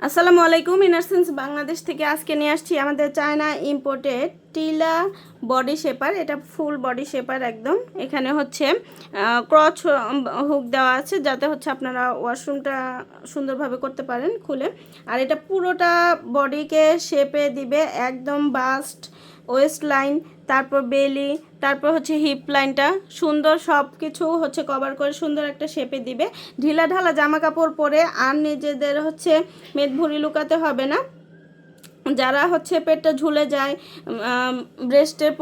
আসসালামু আলাইকুম। ইনারসেন্স বাংলাদেশ থেকে আজকে নিয়ে আসছি আমাদের চায়না ইম্পোর্টেড টিলা বডি শেপার। এটা ফুল বডি শেপার একদম। এখানে হচ্ছে ক্রচ হুক দেওয়া আছে যাতে হচ্ছে আপনারা ওয়াশরুমটা সুন্দরভাবে করতে পারেন খুলে। আর এটা পুরোটা বডিকে শেপে দিবে, একদম বাস্ট, ওয়েস্ট লাইন, তারপর বেলি, তারপর হচ্ছে হিপ লাইনটা সুন্দর সব কিছু হচ্ছে কভার করে সুন্দর একটা শেপে দিবে। ঢিলা ঢালা জামা কাপড় পরে আর নিজেদের হচ্ছে মেদ ভুঁড়ি লুকাতে হবে না। যারা হচ্ছে পেটটা ঝুলে যায়, ব্রেস্টের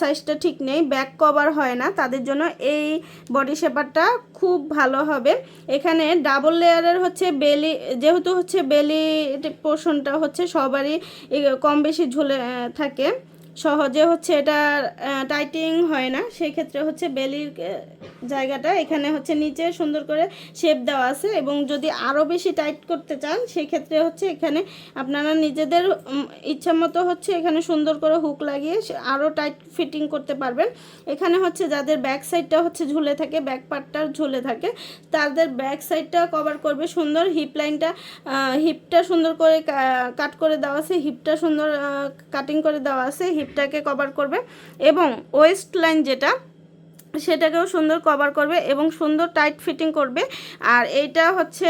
সাইজটা ঠিক নেই, ব্যাক কভার হয় না, তাদের জন্য এই বডি শেপারটা খুব ভালো হবে। এখানে ডাবল লেয়ারের হচ্ছে বেলি, যেহেতু হচ্ছে বেলি পোর্শনটা হচ্ছে সবারই কম বেশি ঝুলে থাকে, সহজে হচ্ছে এটা টাইটিং হয় না, সেই ক্ষেত্রে হচ্ছে বেলির জায়গাটা এখানে হচ্ছে নিচে সুন্দর করে শেপ দেওয়া আছে। এবং যদি আরও বেশি টাইট করতে চান সেই ক্ষেত্রে হচ্ছে এখানে আপনারা নিজেদের ইচ্ছা মতো হচ্ছে এখানে সুন্দর করে হুক লাগিয়ে আরও টাইট ফিটিং করতে পারবেন। এখানে হচ্ছে যাদের ব্যাক সাইডটা হচ্ছে ঝুলে থাকে, ব্যাক পার্টটা ঝুলে থাকে, তাদের ব্যাক সাইডটা কভার করবে সুন্দর। হিপ লাইনটা, হিপটা সুন্দর করে কাট করে দেওয়া আছে, হিপটা সুন্দর কাটিং করে দেওয়া আছে, হিপটাকে কভার করবে। এবং ওয়েস্ট লাইন যেটা, সেটাকেও সুন্দর কভার করবে এবং সুন্দর টাইট ফিটিং করবে। আর এইটা হচ্ছে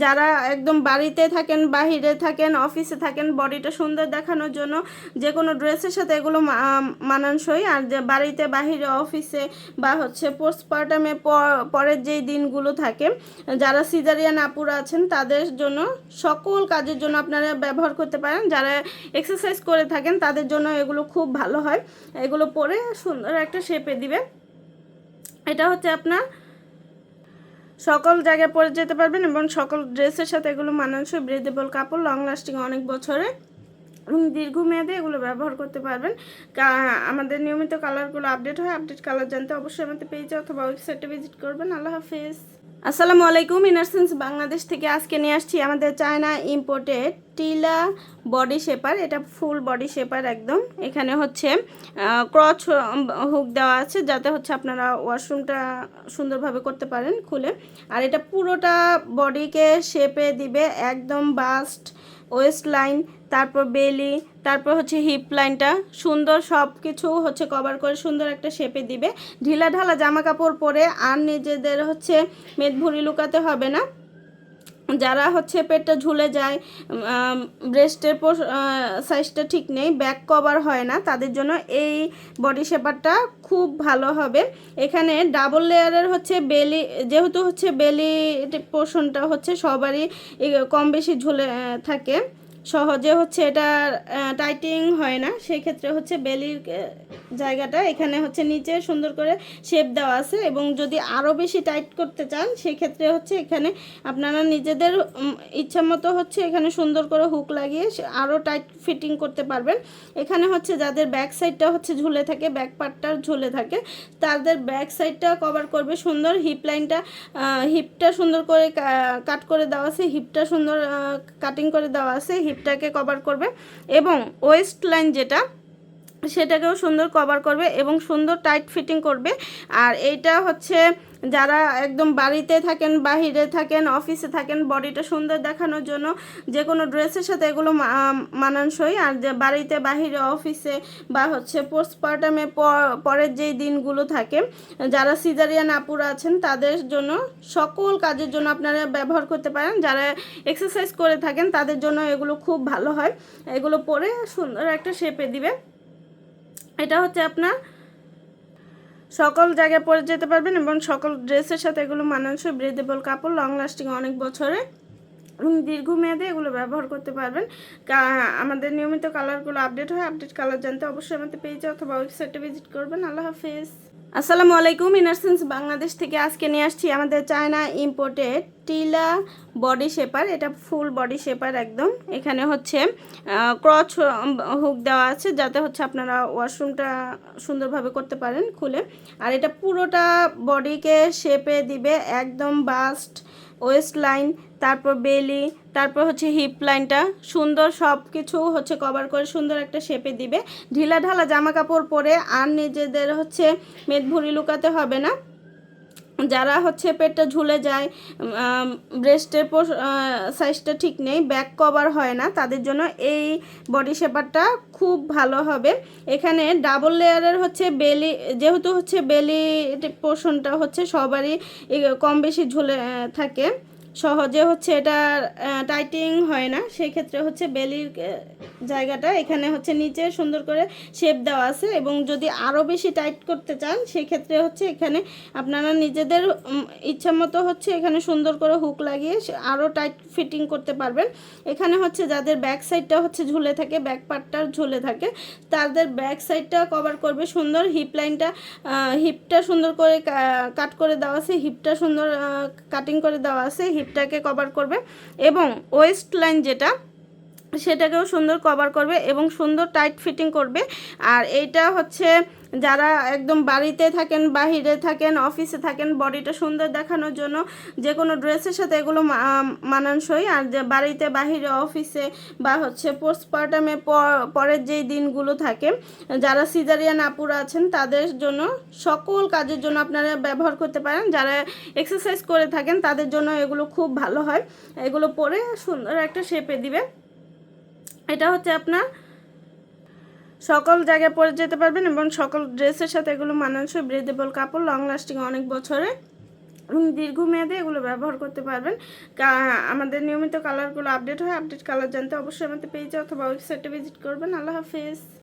যারা একদম বাড়িতে থাকেন, বাহিরে থাকেন, অফিসে থাকেন, বডিটা সুন্দর দেখানোর জন্য যে কোনো ড্রেসের সাথে এগুলো মানানসই। আর যে বাড়িতে, বাহিরে, অফিসে বা হচ্ছে পোস্টপার্টামে পরের যেই দিনগুলো থাকে, যারা সিজারিয়ান আপুরা আছেন তাদের জন্য, সকল কাজের জন্য আপনারা ব্যবহার করতে পারেন। যারা এক্সারসাইজ করে থাকেন তাদের জন্য এগুলো খুব ভালো হয়। এগুলো পরে সুন্দর একটা শেপে দিবে। এটা হচ্ছে আপনার সকল জায়গায় পরে যেতে পারবেন এবং সকল ড্রেসের সাথে এগুলো মানানসই, ব্রেদেবল কাপড়, লং লাস্টিং, অনেক বছরে দীর্ঘমেয়াদে এগুলো ব্যবহার করতে পারবেন। আমাদের নিয়মিত কালারগুলো আপডেট হয়। আপডেট কালার জানতে অবশ্যই আমাদের পেজে অথবা ওয়েবসাইটে ভিজিট করবেন। আল্লাহ হাফিজ। আসসালামু আলাইকুম। ইনারসেন্স বাংলাদেশ থেকে আজকে নিয়ে আসছি আমাদের চায়না ইম্পোর্টেড টিলা বডি শেপার। এটা ফুল বডি শেপার একদম। এখানে হচ্ছে ক্রচ হুক দেওয়া আছে যাতে হচ্ছে আপনারা ওয়াশরুমটা সুন্দরভাবে করতে পারেন খুলে। আর এটা পুরোটা বডিকে শেপে দিবে, একদম বাস্ট, ওয়েস্ট লাইন, তারপর বেলি, তারপর হচ্ছে হিপ লাইনটা সুন্দর সব কিছু হচ্ছে কভার করে সুন্দর একটা শেপে দিবে। ঢিলা ঢালা জামা কাপড় পরে আর নিজেদের হচ্ছে মেদ ভুঁড়ি লুকাতে হবে না। যারা হচ্ছে পেটটা ঝুলে যায়, ব্রেস্টের সাইজটা ঠিক নেই, ব্যাক কভার হয় না, তাদের জন্য এই বডি শেপারটা খুব ভালো হবে। এখানে ডাবল লেয়ারের হচ্ছে বেলি, যেহেতু হচ্ছে বেলি পোর্শনটা হচ্ছে সবারই কম বেশি ঝুলে থাকে, সহজে হচ্ছে এটা টাইটিং হয় না, সেই ক্ষেত্রে হচ্ছে বেলির জায়গাটা এখানে হচ্ছে নিচে সুন্দর করে শেপ দেওয়া আছে। এবং যদি আরও বেশি টাইট করতে চান সেই ক্ষেত্রে হচ্ছে এখানে আপনারা নিজেদের ইচ্ছা মতো হচ্ছে এখানে সুন্দর করে হুক লাগিয়ে আরও টাইট ফিটিং করতে পারবেন। এখানে হচ্ছে যাদের ব্যাক সাইডটা হচ্ছে ঝুলে থাকে, ব্যাক পার্টটা ঝুলে থাকে, তাদের ব্যাক সাইডটা কভার করবে সুন্দর। হিপ লাইনটা, হিপটা সুন্দর করে কাট করে দেওয়া আছে, হিপটা সুন্দর কাটিং করে দেওয়া আছে, হিপটাকে কভার করবে। এবং ওয়েস্ট লাইন যেটা, সেটাকেও সুন্দর কভার করবে এবং সুন্দর টাইট ফিটিং করবে। আর এইটা হচ্ছে যারা একদম বাড়িতে থাকেন, বাহিরে থাকেন, অফিসে থাকেন, বডিটা সুন্দর দেখানোর জন্য যে কোনো ড্রেসের সাথে এগুলো মানানসই। আর যে বাড়িতে, বাহিরে, অফিসে বা হচ্ছে পোস্টপার্টামে পরের যেই দিনগুলো থাকে, যারা সিজারিয়ান আপুরা আছেন তাদের জন্য, সকল কাজের জন্য আপনারা ব্যবহার করতে পারেন। যারা এক্সারসাইজ করে থাকেন তাদের জন্য এগুলো খুব ভালো হয়। এগুলো পরে সুন্দর একটা শেপে দিবে। এটা হচ্ছে আপনার সকল জায়গায় পরে যেতে পারবেন এবং সকল ড্রেসের সাথে এগুলো মানানসই, ব্রেদেবল কাপড়, লং লাস্টিং, অনেক বছরে দীর্ঘমেয়াদে এগুলো ব্যবহার করতে পারবেন। আমাদের নিয়মিত কালারগুলো আপডেট হয়। আপডেট কালার জানতে অবশ্যই আমাদের পেজে অথবা ওয়েবসাইটে ভিজিট করবেন। আল্লাহ হাফিজ। আসসালামু আলাইকুম। ইনারসেন্স বাংলাদেশ থেকে আজকে নিয়ে আসছি আমাদের চায়না ইম্পোর্টেড টিলা বডি শেপার। এটা ফুল বডি শেপার একদম। এখানে হচ্ছে ক্রচ হুক দেওয়া আছে যাতে হচ্ছে আপনারা ওয়াশরুমটা সুন্দরভাবে করতে পারেন খুলে। আর এটা পুরোটা বডিকে শেপে দিবে, একদম বাস্ট, ওয়েস্ট লাইন, তারপর বেলি, তারপর হচ্ছে হিপ লাইনটা সুন্দর সব কিছু হচ্ছে কভার করে সুন্দর একটা শেপে দিবে। ঢিলা ঢালা জামা কাপড় পরে আর নিজেদের হচ্ছে মেদ ভুঁড়ি লুকাতে হবে না। যারা হচ্ছে পেটটা ঝুলে যায়, ব্রেস্টের সাইজটা ঠিক নেই, ব্যাক কভার হয় না, তাদের জন্য এই বডি শেপারটা খুব ভালো হবে। এখানে ডাবল লেয়ারের হচ্ছে বেলি, যেহেতু হচ্ছে বেলি পোর্শনটা হচ্ছে সবারই কম বেশি ঝুলে থাকে, সহজে হচ্ছে এটা টাইটিং হয় না, সেই ক্ষেত্রে হচ্ছে বেলির জায়গাটা এখানে হচ্ছে নিচে সুন্দর করে শেপ দেওয়া আছে। এবং যদি আরও বেশি টাইট করতে চান সেই ক্ষেত্রে হচ্ছে এখানে আপনারা নিজেদের ইচ্ছা মতো হচ্ছে এখানে সুন্দর করে হুক লাগিয়ে আরও টাইট ফিটিং করতে পারবেন। এখানে হচ্ছে যাদের ব্যাক সাইডটা হচ্ছে ঝুলে থাকে, ব্যাক পার্টটা ঝুলে থাকে, তাদের ব্যাক সাইডটা কভার করবে সুন্দর। হিপ লাইনটা, হিপটা সুন্দর করে কাট করে দেওয়া আছে, হিপটা সুন্দর কাটিং করে দেওয়া আছে, হিপটাকে কভার করবে। এবং ওয়েস্ট লাইন যেটা, সেটাকেও সুন্দর কভার করবে এবং সুন্দর টাইট ফিটিং করবে। আর এইটা হচ্ছে যারা একদম বাড়িতে থাকেন, বাহিরে থাকেন, অফিসে থাকেন, বডিটা সুন্দর দেখানোর জন্য যে কোনো ড্রেসের সাথে এগুলো মানানসই। আর যে বাড়িতে, বাহিরে, অফিসে বা হচ্ছে পোস্টপার্টামে পরের যেই দিনগুলো থাকে, যারা সিজারিয়ান আপুরা আছেন তাদের জন্য, সকল কাজের জন্য আপনারা ব্যবহার করতে পারেন। যারা এক্সারসাইজ করে থাকেন তাদের জন্য এগুলো খুব ভালো হয়, এগুলো পরে সুন্দর একটা শেপে দিবে। এটা হচ্ছে আপনার সকল জায়গায় পরে যেতে পারবেন এবং সকল ড্রেসের সাথে এগুলো মানানসই, ব্রিদেবল কাপড়, লং লাস্টিং অনেক বছরে এবং দীর্ঘমেয়াদে এগুলো ব্যবহার করতে পারবেন। আমাদের নিয়মিত কালারগুলো আপডেট হয়, আপডেট কালার জানতে অবশ্যই আমাদের পেজে অথবা ওয়েবসাইটে ভিজিট করবেন। আল্লাহ হাফেজ।